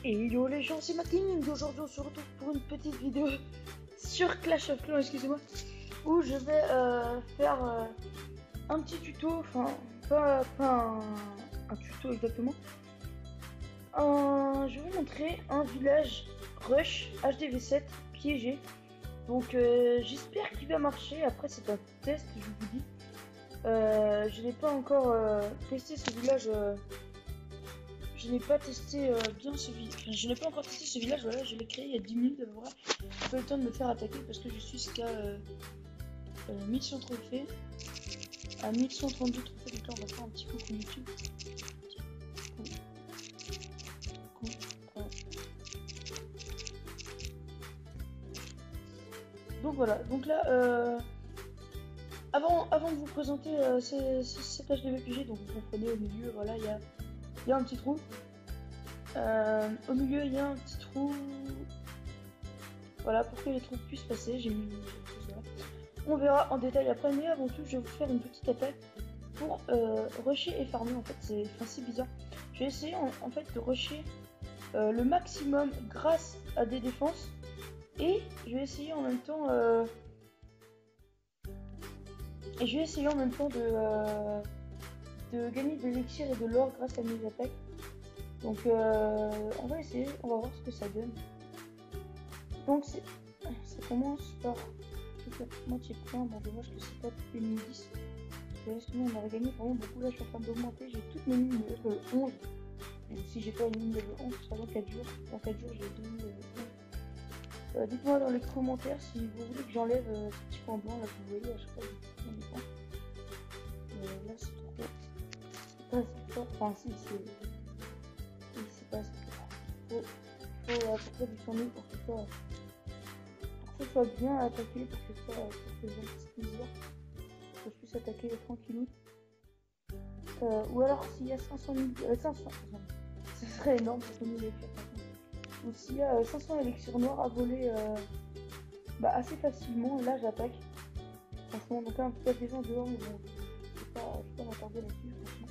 Et yo les gens, c'est Macking. Aujourd'hui on se retrouve pour une petite vidéo sur Clash of Clans, excusez-moi, où je vais faire un petit tuto, enfin pas un tuto exactement. Je vais vous montrer un village rush HDV7 piégé. Donc j'espère qu'il va marcher. Après c'est un test, je vous dis. Je n'ai pas encore testé ce village. Je n'ai pas testé bien ce village. Enfin, je n'ai pas encore testé ce village. Voilà, je l'ai créé il y a 10 minutes à peu près. J'ai pas eu le temps de me faire attaquer parce que je suis jusqu'à 1100 trophées. À 1132 trophées. Donc là, on va faire un petit coup comme YouTube. Donc voilà. Donc là, avant de vous présenter cette HDV-PG, donc vous comprenez au milieu, voilà, il y a un petit trou. Au milieu, il y a un petit trou. Voilà, pour que les troupes puissent passer, j'ai mis voilà. On verra en détail après, mais avant tout, je vais vous faire une petite attaque pour rusher et farmer. En fait, c'est bizarre. Je vais essayer en fait de rusher le maximum grâce à des défenses, et je vais essayer en même temps de gagner de l'élixir et de l'or grâce à mes attaques. Donc on va essayer, on va voir ce que ça donne. Donc ça commence par moitié point. Bon, dommage que c'est pas depuis 2010. Sinon on aurait gagné vraiment beaucoup. Là je suis en train d'augmenter, j'ai toutes mes lignes de level 11. Et si j'ai pas une ligne de level 11, ce sera dans 4 jours. Dans 4 jours j'ai 2 lignes de level 11. Dites-moi dans les commentaires si vous voulez que j'enlève ce petit point blanc là que vous voyez à chaque fois. Là c'est trop. C'est pas assez fort. Enfin si c'est. C'est pas assez fort. Faut à peu près du 100 000 pour que ce soit bien attaqué, pour que je puisse attaquer tranquillou. Ou alors s'il y a 500 000, 500, ce serait énorme pour nous les faire. Ou s'il y a 500 élixirs noirs à voler assez facilement, là j'attaque. Franchement, donc là un petit peu des gens dehors, mais bon, je peux pas m'attarder là-dessus, franchement.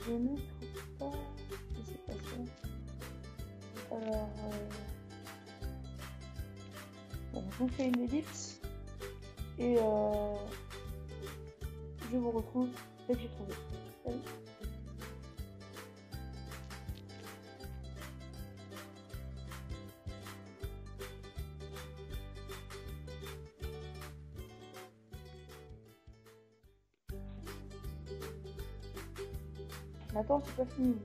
Je ne trouve pas ce qui s'est passé. Alors, bon, je vous fais une ellipse et je vous retrouve dès que j'ai trouvé. Salut. Attends, c'est pas fini.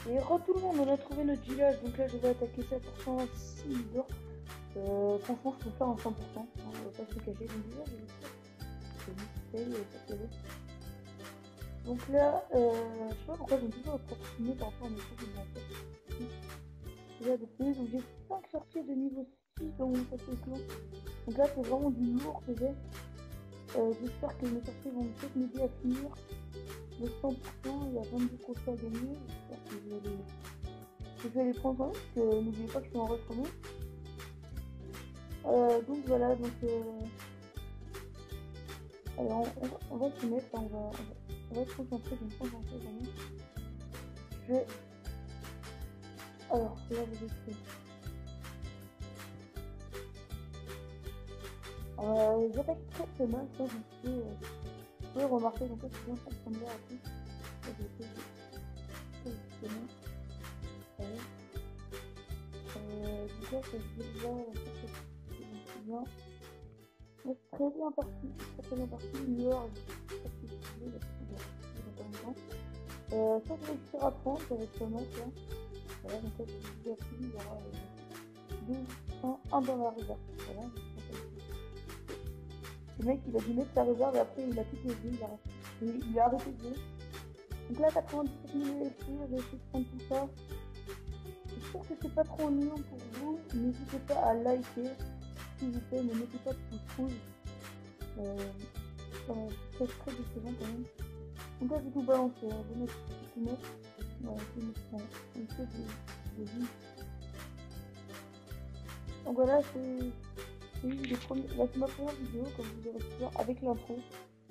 Et tout le monde, on a trouvé notre village, donc là je vais attaquer ça pour 126 000 d'or. Franchement, je peux faire en 100%, hein, on va pas se cacher. Donc déjà, donc là, je sais pas pourquoi je me suis pas approximé par rapport à mes trucs de déjà depuis, donc j'ai 5 sorties de niveau 6 dans mon passé clan. Donc là, c'est vraiment du lourd que j'ai. J'espère que mes sorties vont peut-être m'aider à finir le 100%. Il y a 22 trophées à gagner. J'espère que je vais les prendre en main, parce que n'oubliez pas que je suis en rush quand même. Donc voilà, donc alors on va se mettre, on va se concentrer, je vais me concentrer vraiment. Je vais, alors là vous êtes j'attaque très mal, ça vous pouvez remarquer, donc là c'est bien ça de prendre l'air à tout. Donc là ça se dévoile, bien. C'est très bien parti, l'heure, ça je vais réussir à prendre, ça va être pas mal ça. Voilà, donc là je vais appuyer, il y aura 2, 1 dans la réserve. Voilà, le mec il a dû mettre sa réserve et après il a tout levé, il a arrêté de jouer. Donc là 97 000 électriques, j'ai essayé de prendre tout ça. j'espère que c'est pas trop ennuyant pour vous. N'hésitez pas à liker, s'il vous plaît, ne mettez pas de pouce rouge. C'est très décevant quand même. Donc là, j'ai tout balancé, je vais mettre tout mettre. Voilà, je vais mettre un peu de vie. Donc voilà, c'est ma première vidéo, comme vous aurez pu voir, avec l'intro.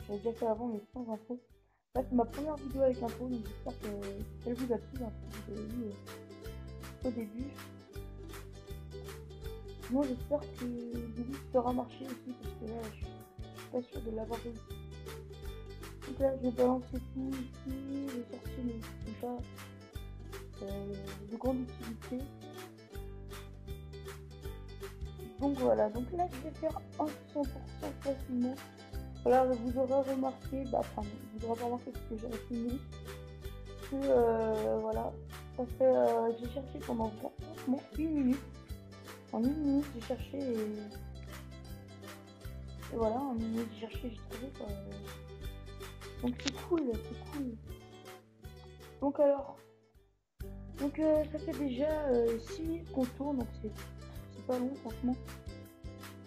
J'avais déjà fait avant, mais sans intro. Là, c'est ma première vidéo avec l'intro, donc j'espère qu'elle vous a plu, l'intro que vous avez vu au début. Moi, j'espère que le début sera marché aussi, parce que là, je suis pas sûre de l'avoir réussi. Donc là, je vais balancer tout ici, je vais sortir mes trucs là, de grande utilité. Donc voilà, donc là je vais faire un 100% facilement. Voilà, vous aurez remarqué, enfin vous aurez pas remarqué parce que j'ai resté une minute, que voilà, ça fait, j'ai cherché pendant franchement une minute. En une minute j'ai cherché et voilà, en une minute j'ai cherché, j'ai trouvé quoi. Donc c'est cool, c'est cool. Donc alors, ça fait déjà 6 minutes qu'on tourne, donc c'est pas long franchement.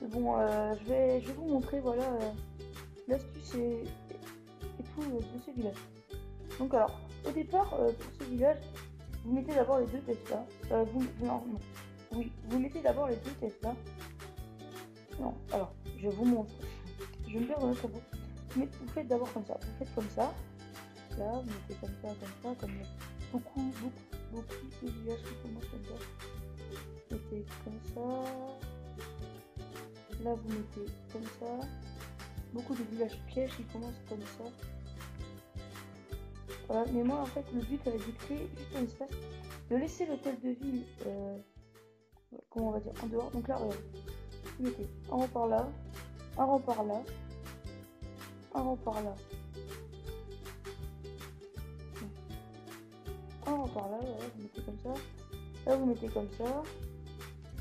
Mais bon, je vais vous montrer voilà l'astuce et tout de ce village. Donc alors, au départ pour ce village, vous mettez d'abord les deux Tesla. Vous mettez d'abord les deux Tesla. Non, alors je vous montre. Je vais me faire dans notre bout. Mais vous faites d'abord comme ça. Vous faites comme ça. Là, vous mettez comme ça, comme beaucoup de villages qui commencent comme ça. Vous mettez comme ça. Là, vous mettez comme ça. Beaucoup de villages pièges qui commencent comme ça. Voilà, mais moi en fait, le but avait de créer juste un espace, de laisser l'hôtel de ville, comment on va dire, en dehors. Donc là, vous mettez un rang par là, un rang par là, un rang par là. Un rang par là, voilà, vous mettez comme ça. Là, vous mettez comme ça.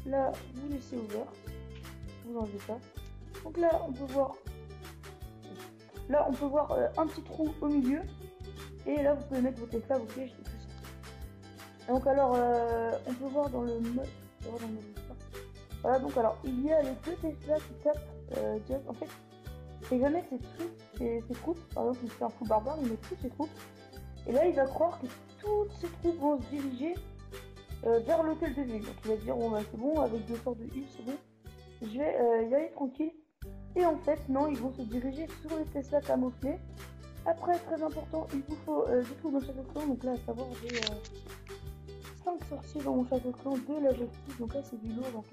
Là, vous laissez ouvert. Vous enlevez ça. Donc là, on peut voir. Là, on peut voir un petit trou au milieu. Et là, vous pouvez mettre vos Tesla, vos pièges et tout ça. Donc alors, on peut voir dans le mode. Voilà, donc alors, il y a les deux Tesla qui tapent direct. En fait, c'est jamais ces trucs, ces troupes. Par exemple, il fait un fou barbare, il met toutes ces troupes. Et là, il va croire que toutes ces troupes vont se diriger vers l'hôtel de ville. Donc il va dire, bon, bah, c'est bon, avec 2 sorts de heal, c'est bon. Je vais y aller tranquille. Et en fait, non, ils vont se diriger sur les Tesla camouflés. Après, très important, il vous faut des trous dans le château clan. Donc là, à savoir, j'ai 5 sorciers dans mon château clan de la justice. Donc là, c'est du lourd. Donc,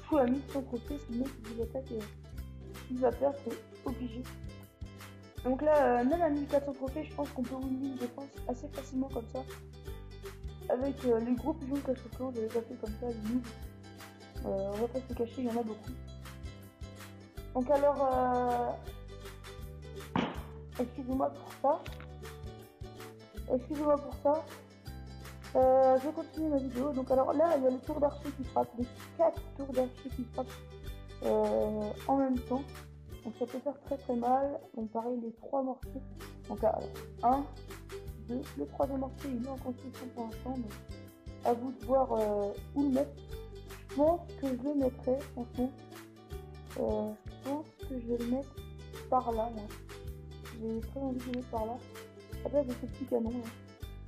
faut à 1100 trophées. Si le mec vous attaque, il va perdre, c'est obligé. Donc là, même à 1400 trophées, je pense qu'on peut win une défense assez facilement comme ça. Avec les gros pigeons de château clan, je les appeler comme ça, les noobs. On va pas se cacher, il y en a beaucoup. Donc alors, excusez-moi pour ça. Je vais continuer ma vidéo. Donc alors là, il y a le tour d'archer qui frappe, les 4 tours d'archer qui frappent en même temps. Donc ça peut faire très très mal. Donc pareil, les 3 mortiers. Donc là, 1, 2, le 3e mortier il est en construction pour l'instant. Donc à vous de voir où le mettre. Je pense que je le mettrai, franchement. Je pense que je vais le mettre par là. J'ai très envie de le mettre par là. À la place de ce petit canon. Là.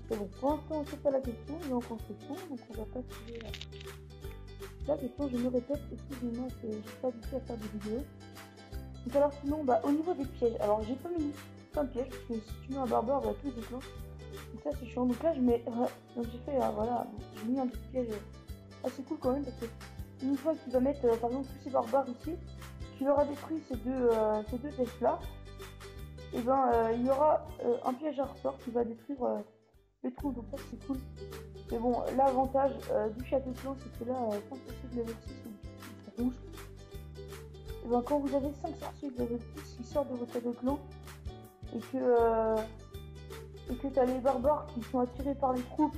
Mais bon, pour l'instant, c'est pas la question. Il est en construction, donc on va pas suivre la question. Je me répète, excusez-moi, je suis pas habituée à faire des vidéos. Donc alors sinon, bah, au niveau des pièges, alors j'ai pas mis plein de pièges, parce que si tu mets un barbare, bah, tout déclenche. Donc ça c'est chiant. Donc là je mets, donc j'ai fait, voilà, j'ai mis un petit piège assez cool quand même, parce que une fois qu'il va mettre, par exemple, tous ces barbares ici, qu'il aura détruit ces deux Tesla, et ben il y aura un piège à ressort qui va détruire les trous. Donc ça c'est cool. Mais bon, l'avantage du château clan, c'est que là, quand sorciers de level 6 sont rouges, et ben quand vous avez 5 sorciers de level 6 qui sortent de votre château clan, et que t'as les barbares qui sont attirés par les troupes,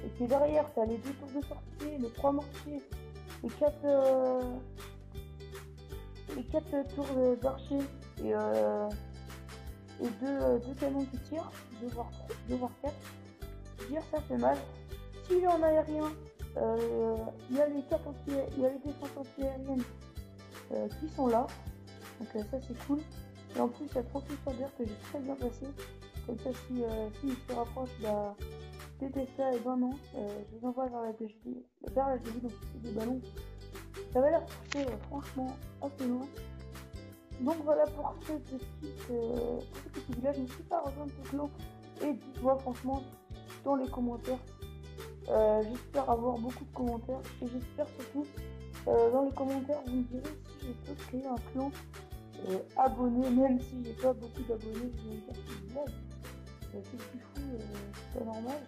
et que derrière t'as les 2 tours de sorciers, les 3 mortiers, les 4 tours d'archer et 2 canons qui tirent, 2 voire 4, dire ça fait mal. S'il est en aérien, Il y a les cartes il y a les défenses anti-aériennes qui sont là. Donc ça c'est cool. Et en plus il y a 38 soldaires que j'ai très bien passé. Comme ça si il se rapproche des Tesla, et ben non, je les envoie vers la DG, donc c'est des ballons. Ça va l'air pousser franchement assez loin. Donc voilà pour ce petit village. N'hésitez pas à rejoindre ce clan et dites-moi franchement dans les commentaires. J'espère avoir beaucoup de commentaires et j'espère surtout dans les commentaires vous me direz si je peux créer un clan abonné, même si j'ai pas beaucoup d'abonnés. Je vais me dire c'est une blague, qu'est-ce qu'il fout, c'est pas normal.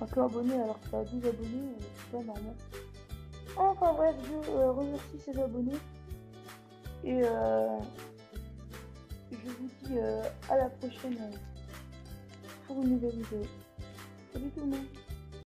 Un clan abonné alors que ça a 12 abonnés, c'est pas normal. Enfin bref, je remercie ces abonnés et je vous dis à la prochaine pour une nouvelle vidéo. Salut tout le monde.